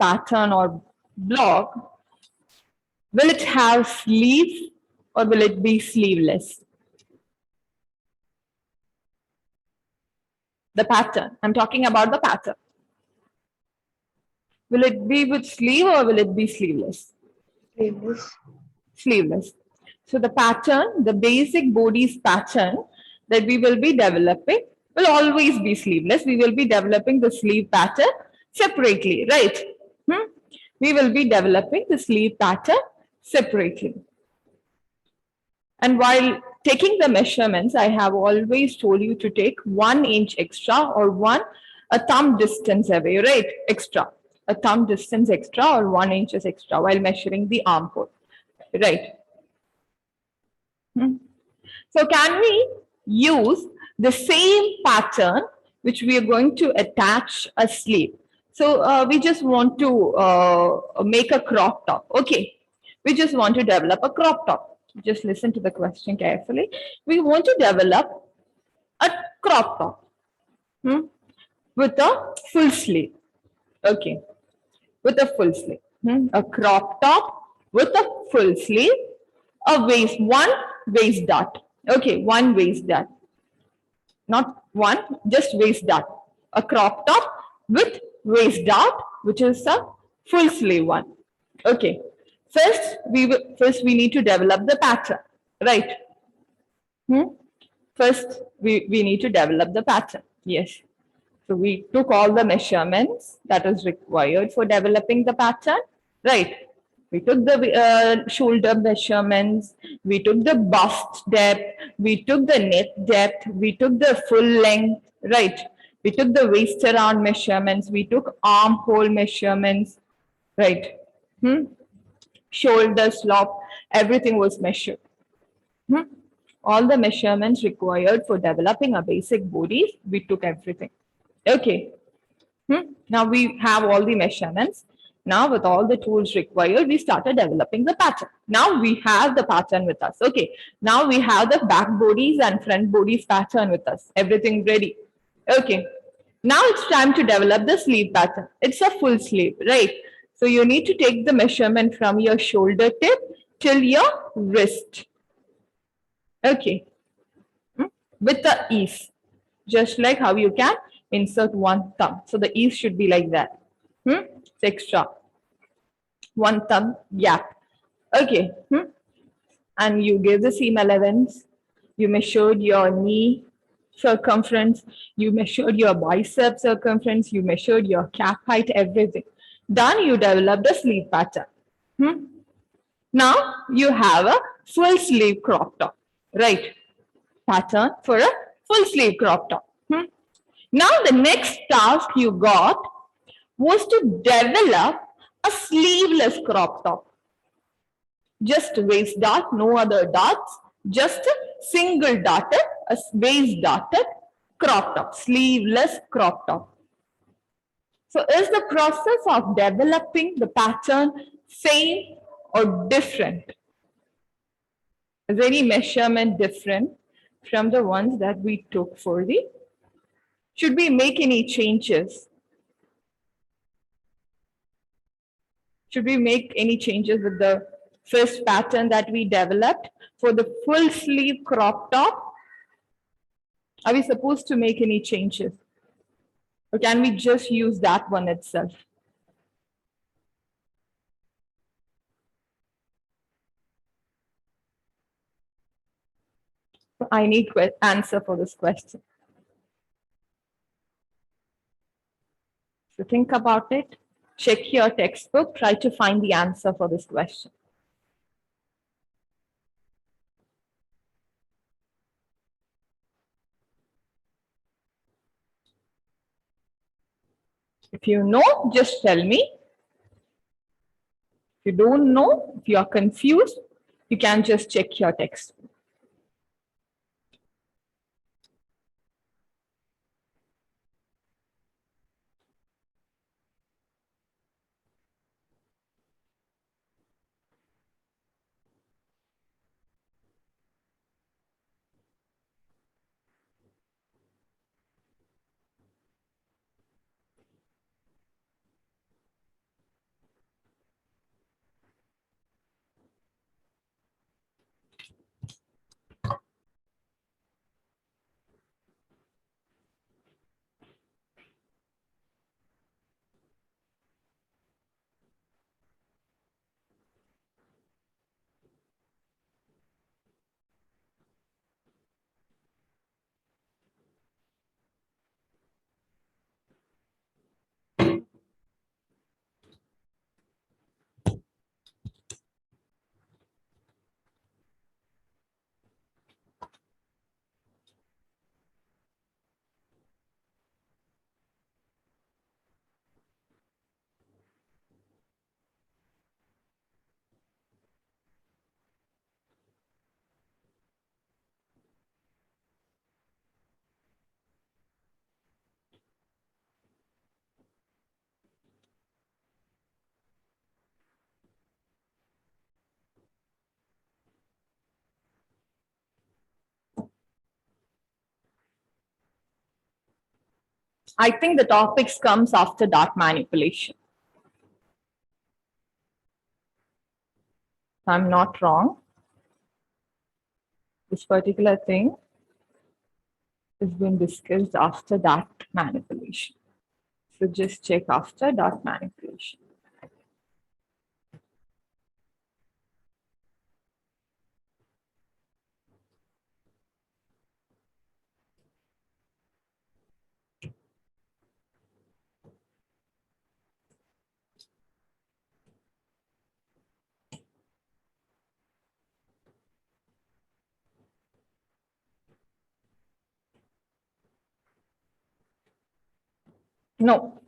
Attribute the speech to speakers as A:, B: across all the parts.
A: pattern or block, will it have sleeves or will it be sleeveless? The pattern. I'm talking about the pattern. Will it be with sleeve or will it be sleeveless?
B: Sleeveless.
A: Sleeveless. So the pattern, the basic bodice pattern that we will be developing will always be sleeveless. We will be developing the sleeve pattern separately, right? We will be developing the sleeve pattern separately. And while taking the measurements, I have always told you to take 1 inch extra or a thumb distance away, right? Extra. A thumb distance extra or 1 inch extra while measuring the armhole, right? So can we use the same pattern which we are going to attach a sleeve? So we just want to make a crop top. Okay. We just want to develop a crop top. Just listen to the question carefully. We want to develop a crop top with a full sleeve. Okay. With a full sleeve. A crop top with a full sleeve, one waist dart. Okay, one waist dart. Not one, just waist dart. A crop top with waist dart, which is a full sleeve one. Okay. First we need to develop the pattern, right? First we need to develop the pattern. Yes. So we took all the measurements that is required for developing the pattern, right? We took the shoulder measurements, we took the bust depth, we took the neck depth, we took the full length, right? We took the waist around measurements, we took armhole measurements, right? Shoulder slope, everything was measured. All the measurements required for developing a basic body, we took everything. Okay. Now we have all the measurements. Now with all the tools required, we started developing the pattern. Now we have the pattern with us. Okay. Now we have the back bodies and front bodies pattern with us. Everything ready. Okay. Now it's time to develop the sleeve pattern. It's a full sleeve, right? So you need to take the measurement from your shoulder tip till your wrist. Okay. With the ease. Just like how you can insert one thumb. So the ease should be like that. It's extra. One thumb gap. Okay. And you give the seam allowance. You measured your knee circumference. You measured your bicep circumference. You measured your calf height, everything. Done, you develop the sleeve pattern. Now you have a full sleeve crop top, right? Pattern for a full sleeve crop top. Now the next task you got was to develop a sleeveless crop top. Just waist dart, no other darts, just a single darted, a waist darted crop top, sleeveless crop top. So is the process of developing the pattern same or different? Is any measurement different from the ones that we took for the? Should we make any changes? Should we make any changes with the first pattern that we developed for the full sleeve crop top? Are we supposed to make any changes? Or can we just use that one itself? I need answer for this question. So think about it. Check your textbook. Try to find the answer for this question. If you know, just tell me. If you don't know, if you are confused, you can just check your textbook. I think the topics comes after dart manipulation. I'm not wrong. This particular thing has been discussed after dart manipulation. So just check after dart manipulation. No,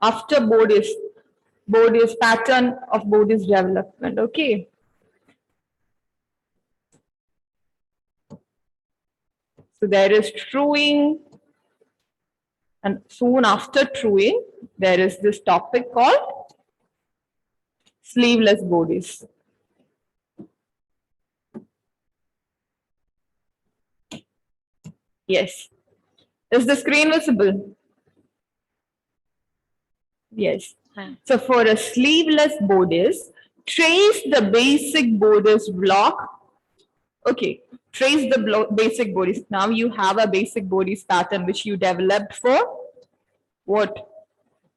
A: after board is pattern of board is development. Okay. So there is truing, and soon after truing, there is this topic called sleeveless bodies. Yes. Is the screen visible? Yes. So for a sleeveless bodice, trace the basic bodice block. Okay, trace the basic bodice. Now you have a basic bodice pattern which you developed for what?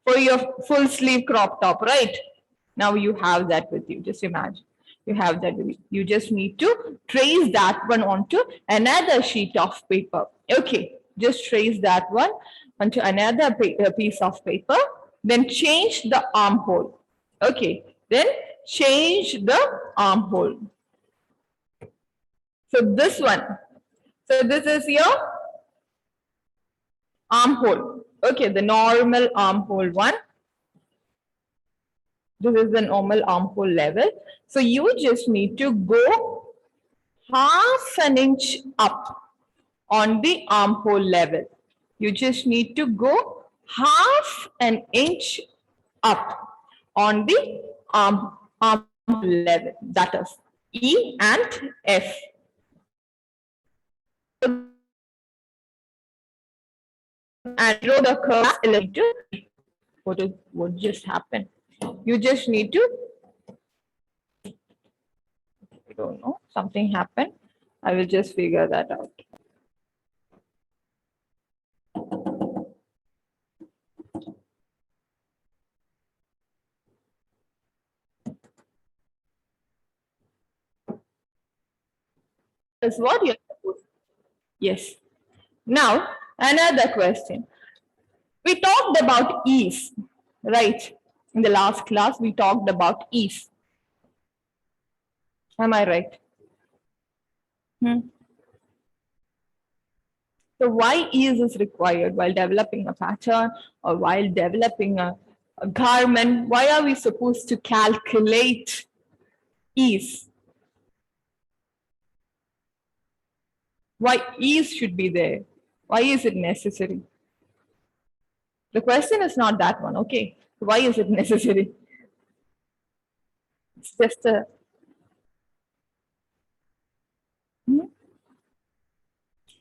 A: For your full sleeve crop top, right? Now you have that with you. Just imagine. You have that with you. You just need to trace that one onto another sheet of paper. Okay, just trace that one onto another piece of paper. Then change the armhole. Okay, then change the armhole. So this one. So this is your armhole. Okay, the normal armhole one. This is the normal armhole level. So you just need to go half an inch up on the armhole level. You just need to go half an inch up on the armhole level. That is E and F. And draw the curve element. What just happened? You just need to, I don't know, something happened. I will just figure that out. Is what you're supposed to. Yes. Now, another question. We talked about ease, right? In the last class, we talked about ease. Am I right? So why ease is required while developing a pattern or while developing a garment? Why are we supposed to calculate ease? Why ease should be there? Why is it necessary? The question is not that one, okay? Why is it necessary? It's just a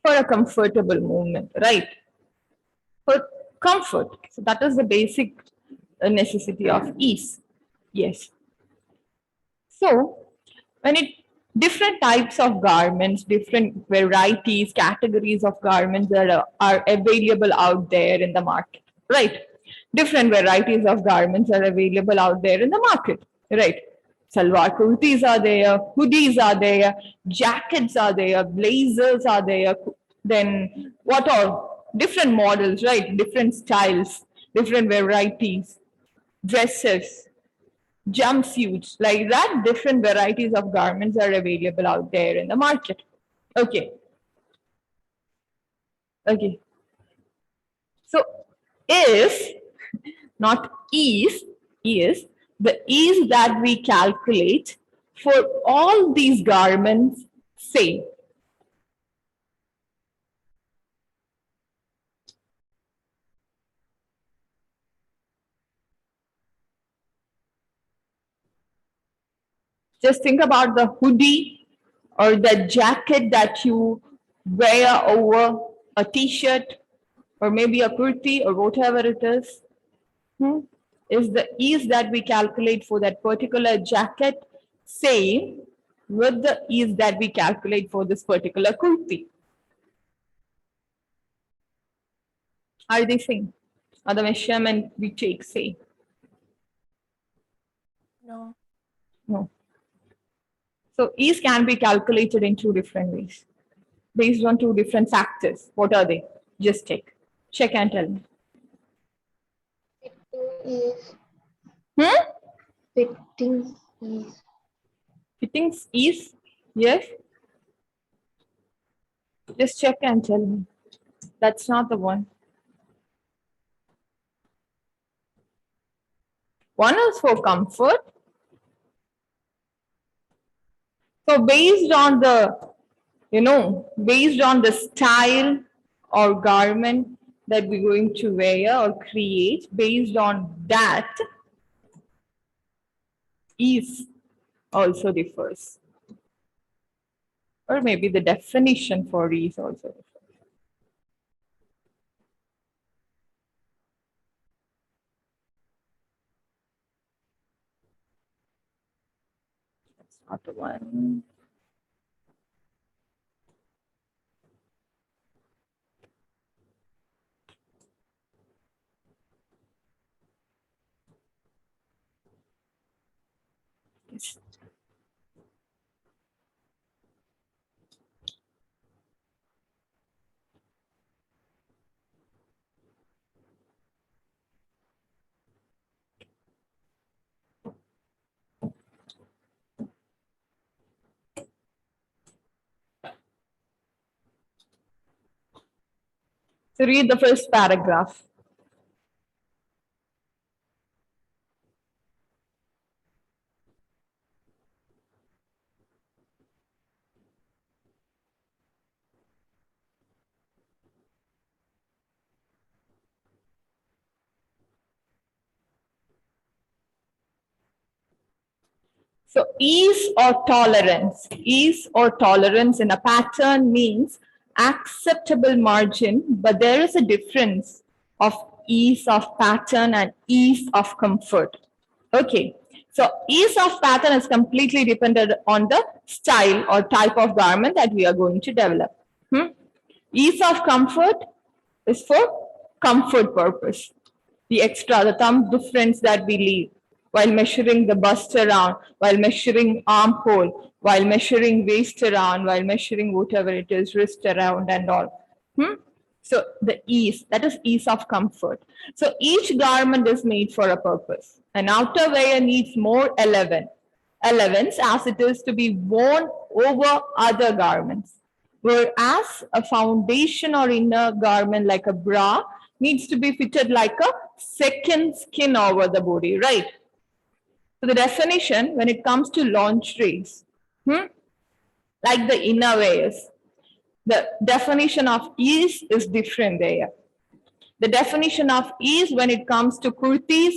A: for a comfortable movement, right? For comfort. So that is the basic necessity of ease. Yes. So when it different types of garments, different varieties, categories of garments that are available out there in the market, right? Different varieties of garments are available out there in the market, right? Salwar kurtis are there, hoodies are there, jackets are there, blazers are there, then what all? Different models, right? Different styles, different varieties, dresses, jumpsuits, like that. Different varieties of garments are available out there in the market. Okay. Okay. So if, not is the ease that we calculate for all these garments same. Just think about the hoodie or the jacket that you wear over a t-shirt or maybe a kurti or whatever it is, is the ease that we calculate for that particular jacket same with the ease that we calculate for this particular kurti? Are they same? Are the measurement we take same?
B: No.
A: No. So ease can be calculated in two different ways based on two different factors. What are they? Just check and tell me.
B: Fittings is.
A: Fittings ease? Yes. Just check and tell me. That's not the one. One is for comfort. So based on the, based on the style or garment that we're going to wear or create, based on that, ease also differs. Or maybe the definition for ease also differs. That's not the one. Yes. So read the first paragraph. So ease or tolerance in a pattern means acceptable margin, but there is a difference of ease of pattern and ease of comfort. Okay, so ease of pattern is completely dependent on the style or type of garment that we are going to develop. Ease of comfort is for comfort purpose. The thumb difference that we leave while measuring the bust around, while measuring armhole, while measuring waist around, while measuring whatever it is, wrist around and all. So the ease, that is ease of comfort. So each garment is made for a purpose. An outerwear needs more allowance as it is to be worn over other garments. Whereas a foundation or inner garment like a bra needs to be fitted like a second skin over the body, right? So the definition when it comes to lingeries, like the innerwears, the definition of ease is different there. The definition of ease when it comes to kurtis,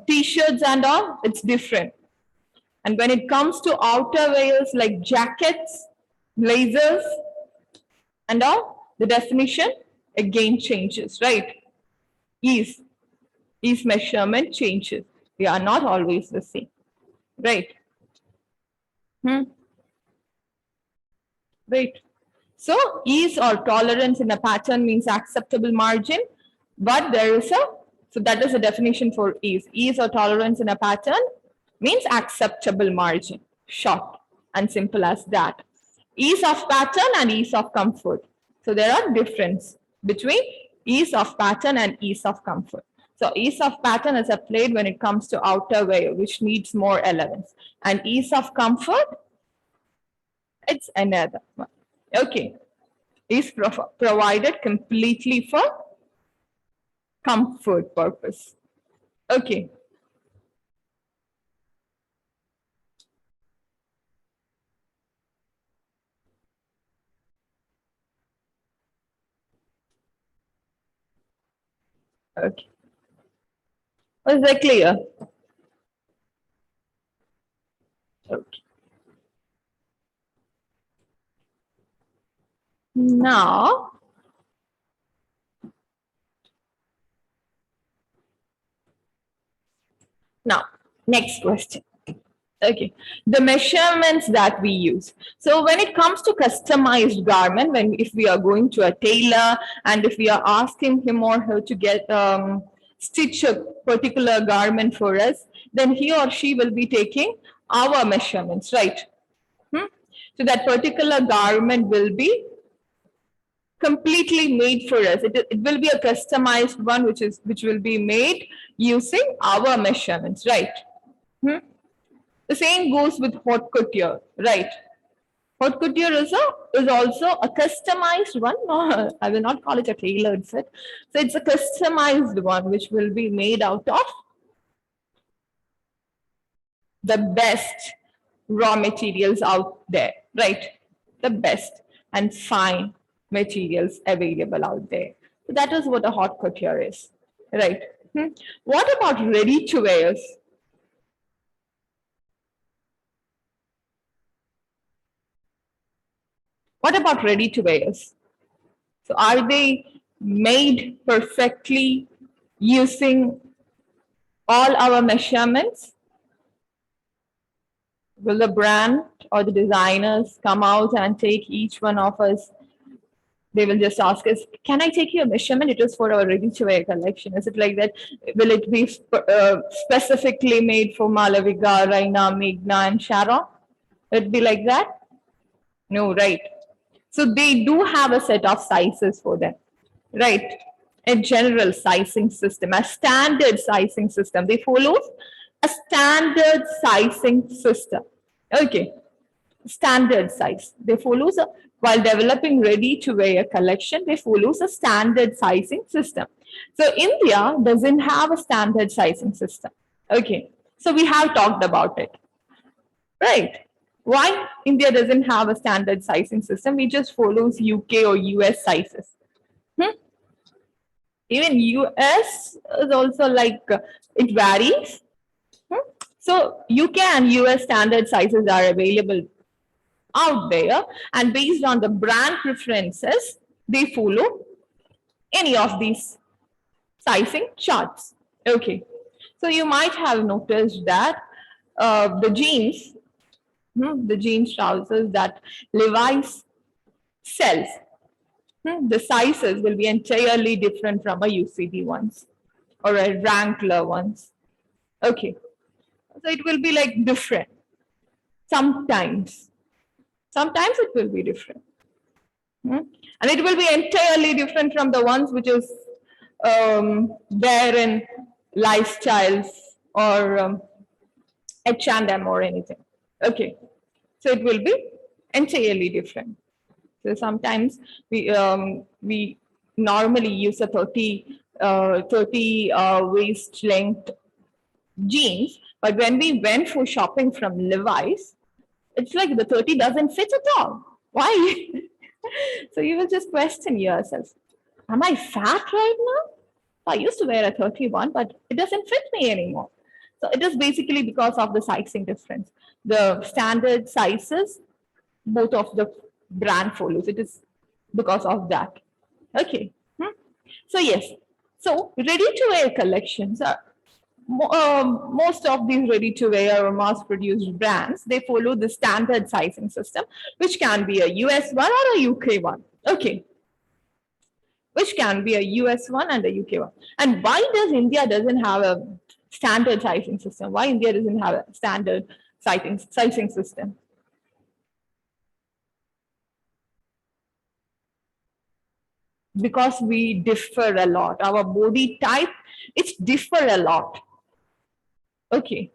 A: t-shirts and all, it's different. And when it comes to outerwears like jackets, blazers and all, the definition again changes, right? Ease measurement changes. They are not always the same, right? Right. So ease or tolerance in a pattern means acceptable margin, but there is so that is the definition for ease. Ease or tolerance in a pattern means acceptable margin. Short and simple as that. Ease of pattern and ease of comfort. So there are difference between ease of pattern and ease of comfort. So ease of pattern is applied when it comes to outerwear, which needs more allowance. And ease of comfort, it's another one. Okay. Is provided completely for comfort purpose. Okay. Okay. Was that clear? Okay. Now, Now, next question. Okay, the measurements that we use. So when it comes to customized garment, if we are going to a tailor and if we are asking him or her to get stitch a particular garment for us, then he or she will be taking our measurements, right? So that particular garment will be completely made for us. It will be a customized one, which will be made using our measurements, right? The same goes with haute couture, right? Haute couture is also a customized one. No, I will not call it a tailored fit. So it's a customized one which will be made out of the best raw materials out there, right? The best and fine materials available out there. So that is what a haute couture is, right? What about ready to wears? What about ready to wears? So are they made perfectly using all our measurements? Will the brand or the designers come out and take each one of us? They will just ask us, can I take your measurement? It is for our ready-to-wear collection. Is it like that? Will it be specifically made for Malavika, Raina, Meghna, and Sharon? Will it be like that? No, right? So they do have a set of sizes for them, right? A general sizing system, a standard sizing system. They follow a standard sizing system. Okay, standard size. They follow while developing ready-to-wear collection, they follow a standard sizing system. So India doesn't have a standard sizing system. Okay, so we have talked about it, right? Why India doesn't have a standard sizing system? We just follows UK or US sizes. Even US is also like it varies. So UK and US standard sizes are available out there, and based on the brand preferences, they follow any of these sizing charts. Okay, so you might have noticed that the jeans trousers that Levi's sells, the sizes will be entirely different from a UCD ones or a Wrangler ones. Okay, so it will be like different. Sometimes it will be different. And it will be entirely different from the ones which is there in Lifestyles or H&M or anything. Okay, so it will be entirely different. So sometimes we normally use a 30 waist length jeans, but when we went for shopping from Levi's, it's like the 30 doesn't fit at all. Why? So you will just question yourself, am I fat right now? I used to wear a 31, but it doesn't fit me anymore. So it is basically because of the sizing difference. The standard sizes, both of the brand follows. It is because of that. Okay. So yes. So ready-to-wear collections are most of these ready-to-wear or mass-produced brands, they follow the standard sizing system, which can be a US one or a UK one. Okay. Which can be a US one and a UK one. And why does India doesn't have a standard sizing system? Why India doesn't have a standard sizing system? Because we differ a lot. Our body type, it's differ a lot. Okay,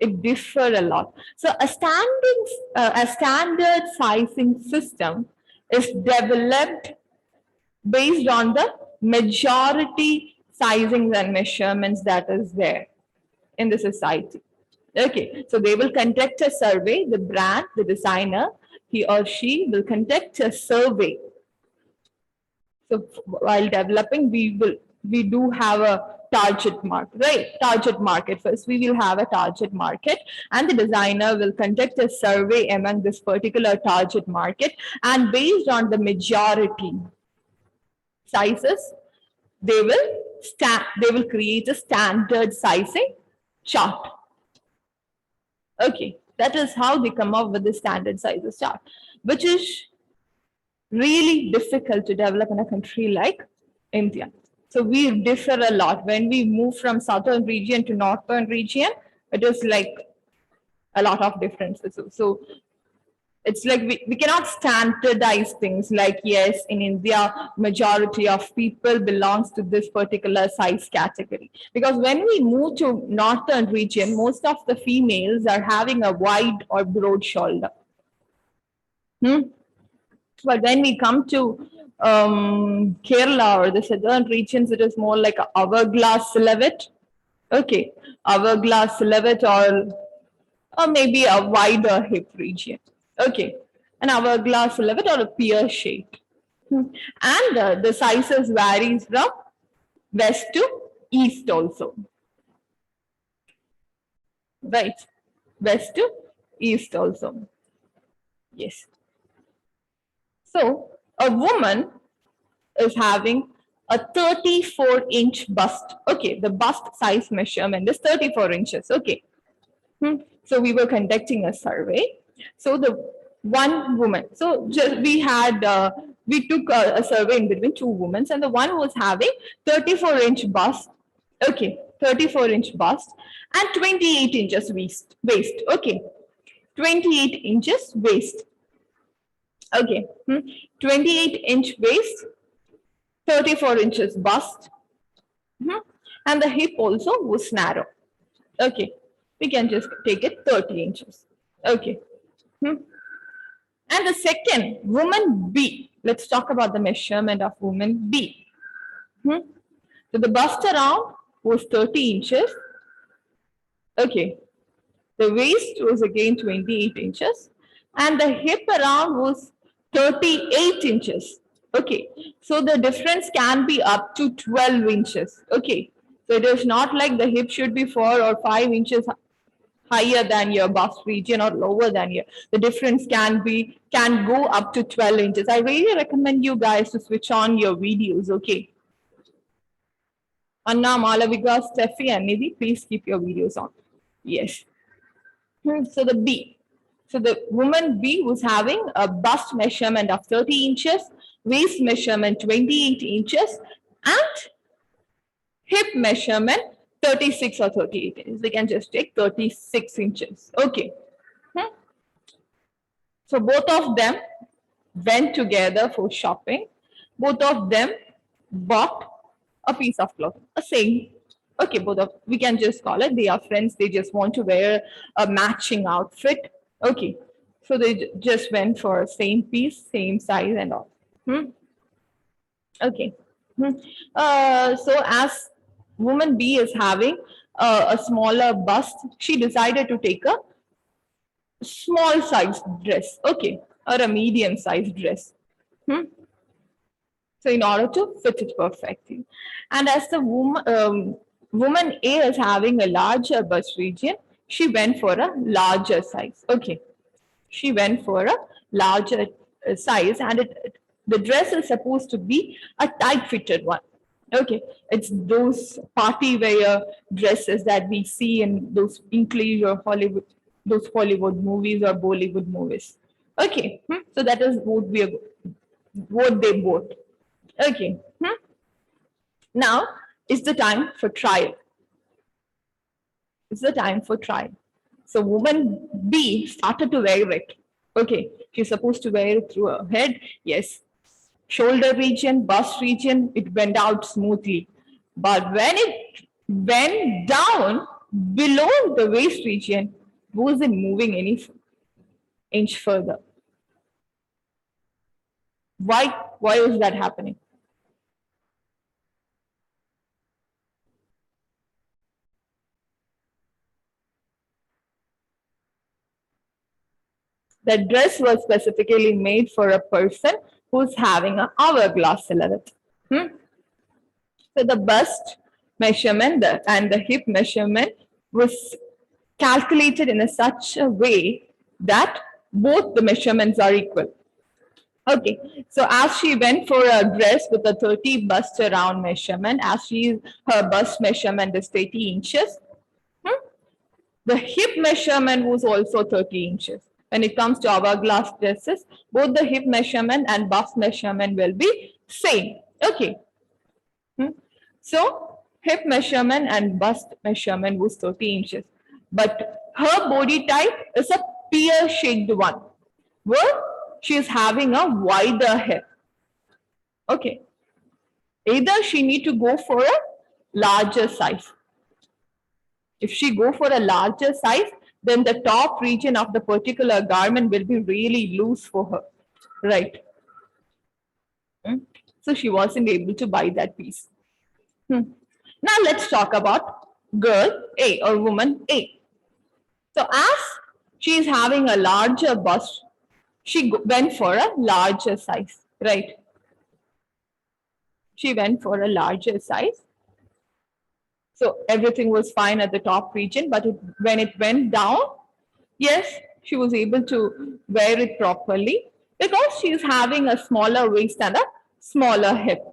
A: it differ a lot. So a standard sizing system is developed based on the majority sizings and measurements that is there in the society. Okay, so they will conduct a survey, the brand, the designer, he or she will conduct a survey. So while developing, we do have a target market, right? Target market. First, we will have a target market, and the designer will conduct a survey among this particular target market, and based on the majority sizes, they will create a standard sizing chart. Okay, that is how they come up with the standard sizes chart, which is really difficult to develop in a country like India. So we differ a lot. When we move from southern region to northern region, it is like a lot of differences. So it's like we cannot standardize things like, yes, in India, majority of people belongs to this particular size category. Because when we move to northern region, most of the females are having a wide or broad shoulder. But when we come to Kerala or the southern regions, it is more like an hourglass silhouette. Okay, hourglass silhouette or maybe a wider hip region. Okay, an hourglass silhouette or a pear shape. And the sizes varies from west to east also. Right, west to east also. Yes. So a woman is having a 34-inch bust. Okay, the bust size measurement is 34 inches. Okay. So we were conducting a survey. So the one woman, so just we took a survey in between two women, and the one was having 34-inch bust. Okay, 34-inch bust and 28 inches waist. Okay, 28 inches waist. Okay, 28-inch waist, 34 inches bust, and the hip also was narrow. Okay, we can just take it 30 inches. Okay. And the second, woman B. Let's talk about the measurement of woman B. So the bust around was 30 inches. Okay. The waist was again 28 inches. And the hip around was 38 inches. Okay. So the difference can be up to 12 inches. Okay. So it is not like the hip should be 4 or 5 inches higher than your bust region or lower than your. The difference can go up to 12 inches. I really recommend you guys to switch on your videos. Okay. Anna, Malavika, Steffi, and Nidhi, please keep your videos on. Yes. So the B. So the woman B was having a bust measurement of 30 inches, waist measurement 28 inches, and hip measurement 36 or 38 inches. We can just take 36 inches. Okay. So both of them went together for shopping. Both of them bought a piece of clothing, a same. Okay, we can just call it, they are friends, they just want to wear a matching outfit. Okay, so they just went for same piece, same size and all. Okay. So as woman B is having a smaller bust, she decided to take a small size dress, okay, or a medium size dress. So in order to fit it perfectly. And as the woman A is having a larger bust region, she went for a larger size. Okay. She went for a larger size, and the dress is supposed to be a tight fitted one. Okay. It's those party wear dresses that we see in those English or Hollywood, those Hollywood movies or Bollywood movies. Okay. So that is what they bought. Okay. Now it's the time for trial. It's the time for trial. So woman B started to wear it. Okay. She's supposed to wear it through her head. Yes. Shoulder region, bust region, it went out smoothly. But when it went down below the waist region, wasn't moving any inch further. Why was that happening? The dress was specifically made for a person who's having an hourglass silhouette. So the bust measurement and the hip measurement was calculated in such a way that both the measurements are equal. Okay, so as she went for a dress with a 30 bust around measurement, her bust measurement is 30 inches, The hip measurement was also 30 inches. When it comes to hourglass dresses, both the hip measurement and bust measurement will be same. Okay. So hip measurement and bust measurement was 30 inches. But her body type is a pear-shaped one, where she is having a wider hip. Okay. Either she need to go for a larger size. If she go for a larger size, then the top region of the particular garment will be really loose for her, right? So she wasn't able to buy that piece. Now let's talk about girl A or woman A. So as she is having a larger bust, she went for a larger size, right? She went for a larger size. So everything was fine at the top region, but when it went down, yes, she was able to wear it properly because she is having a smaller waist and a smaller hip.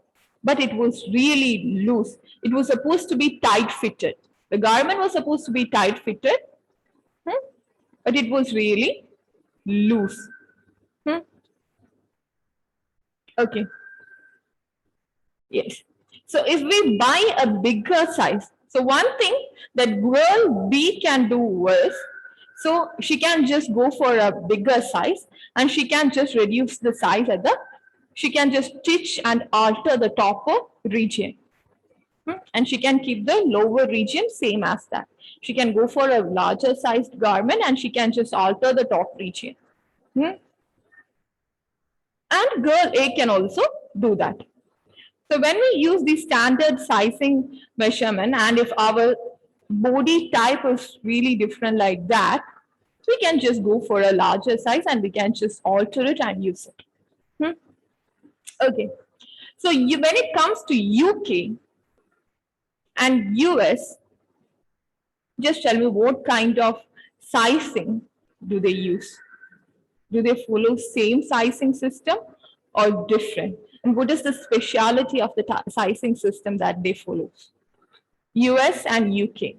A: But it was really loose. It was supposed to be tight fitted. The garment was supposed to be tight fitted, but it was really loose. Okay. Yes. So if we buy a bigger size, so one thing that girl B can do is, so she can just go for a bigger size and she can just reduce the size at the, she can just stitch and alter the top region. And she can keep the lower region same as that. She can go for a larger sized garment and she can just alter the top region. And girl A can also do that. So when we use the standard sizing measurement, and if our body type is really different like that, we can just go for a larger size and we can just alter it and use it. Okay. So when it comes to UK and US, just tell me what kind of sizing do they use? Do they follow same sizing system or different? And what is the speciality of the sizing system that they follow? US and UK.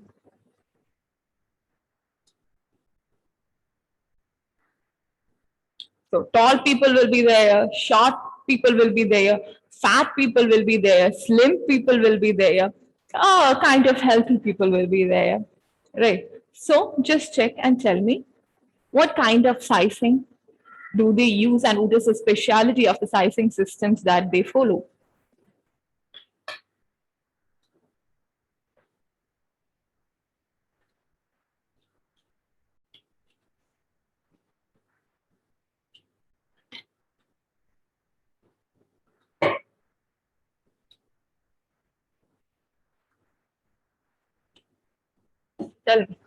A: So tall people will be there, short people will be there, fat people will be there, slim people will be there, kind of healthy people will be there, right? So just check and tell me what kind of sizing do they use and what is the speciality of the sizing systems that they follow? Tell me.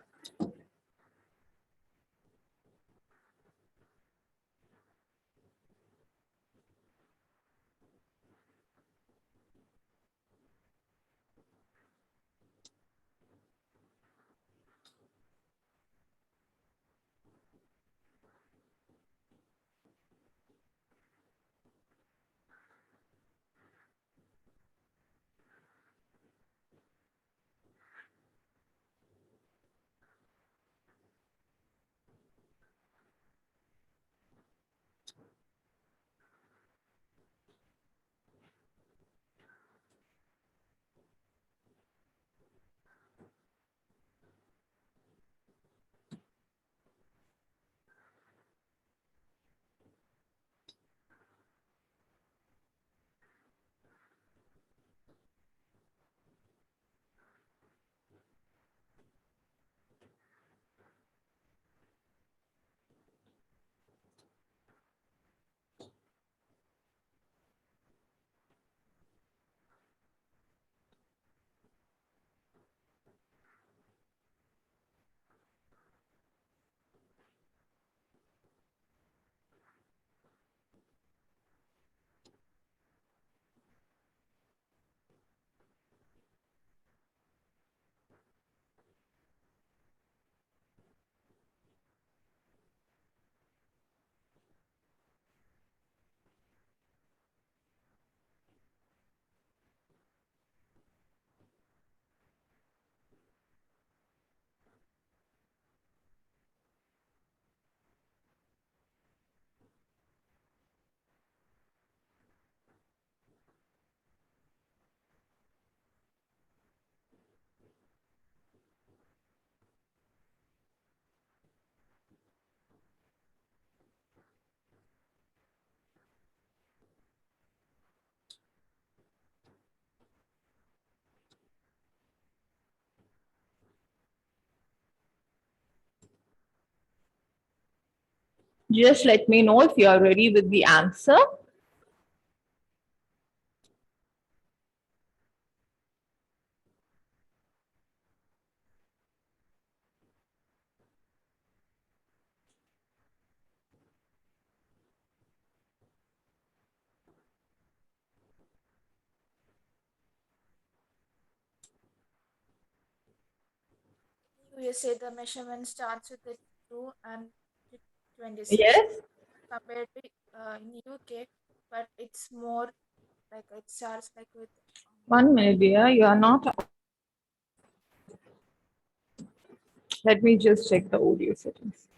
A: Just let me know if you are ready with the answer.
B: You say the measurement starts with the 2 and 26
A: Yes.
B: compared to in UK, but it's more like it starts like with
A: 1 minute, dear. You are not. Let me just check the audio settings.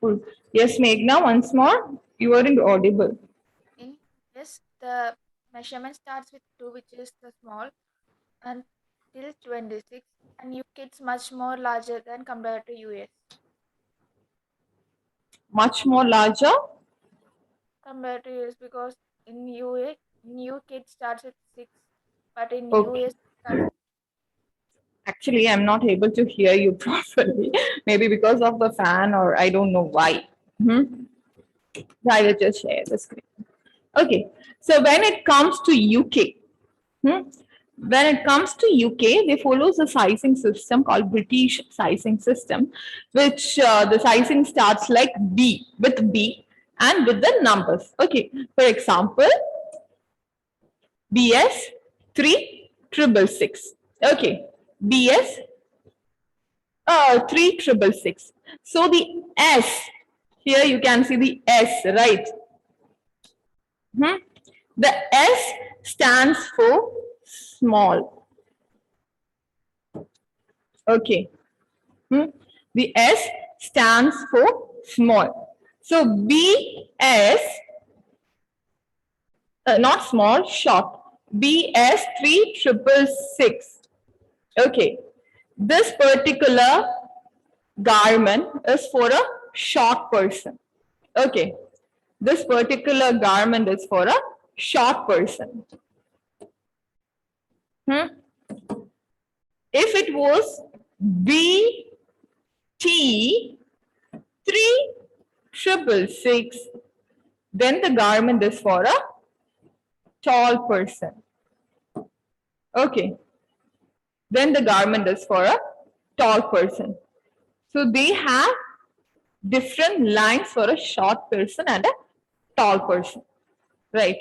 A: Cool. Yes, Meghna, once more. You are audible.
B: in yes, the measurement starts with 2, which is the small, and till 26, and UK it's much more larger than compared to US.
A: Much more larger.
B: Compared to US, because in UK it starts with 6, but in
A: Okay.
B: US it starts with
A: Actually, I'm not able to hear you properly. Maybe because of the fan, or I don't know why. Hmm? I will just share the screen. Okay. So when it comes to UK, hmm, when it comes to UK, they follow the sizing system called British sizing system, which the sizing starts like B with B and with the numbers. Okay. For example, BS 3666. Okay. BS 3666. So the S, here you can see the S, right? Hmm? The S stands for small. Okay. Hmm? The S stands for small. So BS, not small, short. BS 3666. Okay. This particular garment is for a short person. Okay. This particular garment is for a short person. Hmm? If it was BT 3666, then the garment is for a tall person. Okay. Then the garment is for a tall person. So they have different lines for a short person and a tall person. Right.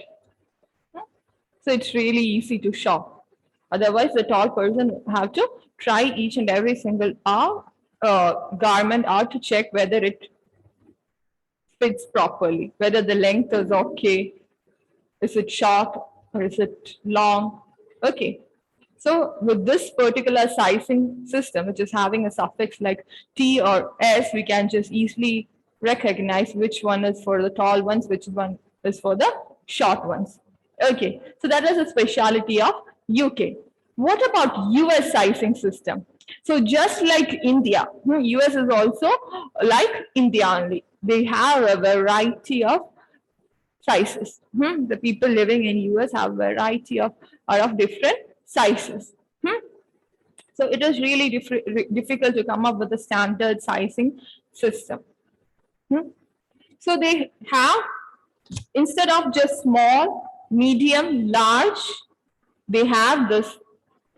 A: So it's really easy to shop. Otherwise, the tall person have to try each and every single garment out to check whether it fits properly, whether the length is okay, is it short or is it long? Okay. So with this particular sizing system, which is having a suffix like T or S, we can just easily recognize which one is for the tall ones, which one is for the short ones. Okay, so that is a speciality of UK. What about US sizing system? So just like India, US is also like India only. They have a variety of sizes. The people living in US have a variety of different sizes. So it is really difficult to come up with a standard sizing system. So they have, instead of just small, medium, large, they have this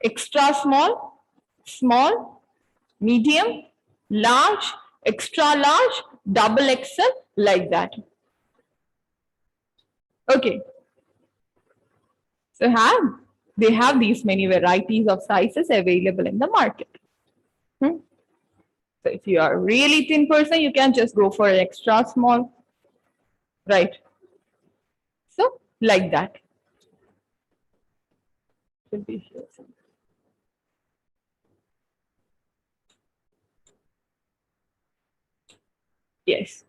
A: extra small, small, medium, large, extra large, double XL, like that. Okay. So they have these many varieties of sizes available in the market. So if you are a really thin person, you can just go for an extra small, right? So like that. Should be here. Yes.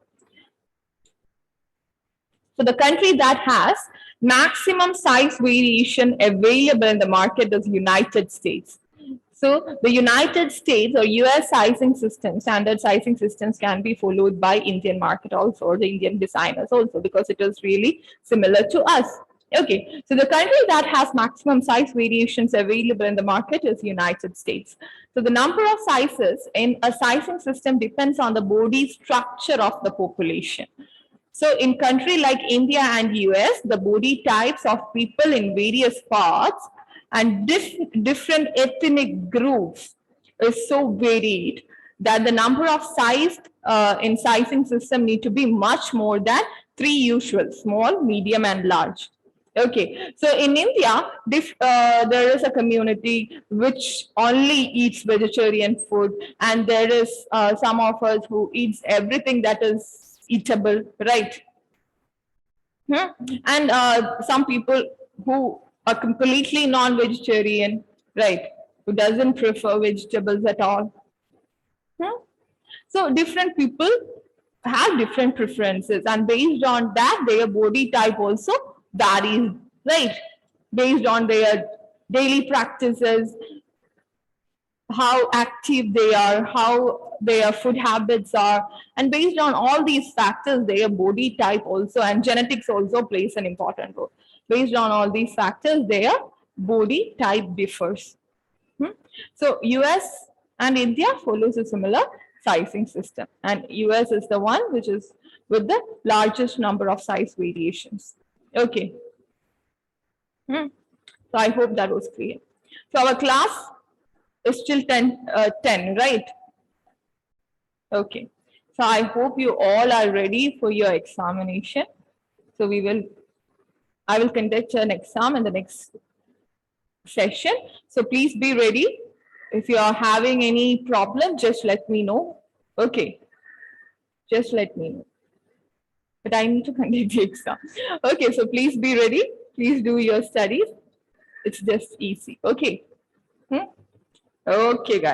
A: So the country that has maximum size variation available in the market is United States. So the United States or US sizing system, standard sizing systems can be followed by Indian market also, or the Indian designers also, because it is really similar to us. Okay, so the country that has maximum size variations available in the market is United States. So the number of sizes in a sizing system depends on the body structure of the population. So in country like India and US, the body types of people in various parts and different ethnic groups is so varied that the number of sized in sizing system need to be much more than three usual: small, medium, and large. Okay, so in India, there is a community which only eats vegetarian food, and there is some of us who eats everything that is eatable, right? And some people who are completely non-vegetarian, right? Who doesn't prefer vegetables at all. So different people have different preferences, and based on that, their body type also varies, right? Based on their daily practices, how active they are, how their food habits are, and based on all these factors, their body type also and genetics also plays an important role. Based on all these factors, their body type differs. So US and India follows a similar sizing system, and US is the one which is with the largest number of size variations. Okay. So I hope that was clear. So our class is still 10, right? Okay. So I hope you all are ready for your examination. So I will conduct an exam in the next session. So please be ready. If you are having any problem, just let me know. Okay. Just let me know. But I need to conduct the exam. Okay. So please be ready. Please do your studies. It's just easy. Okay. Okay, guys.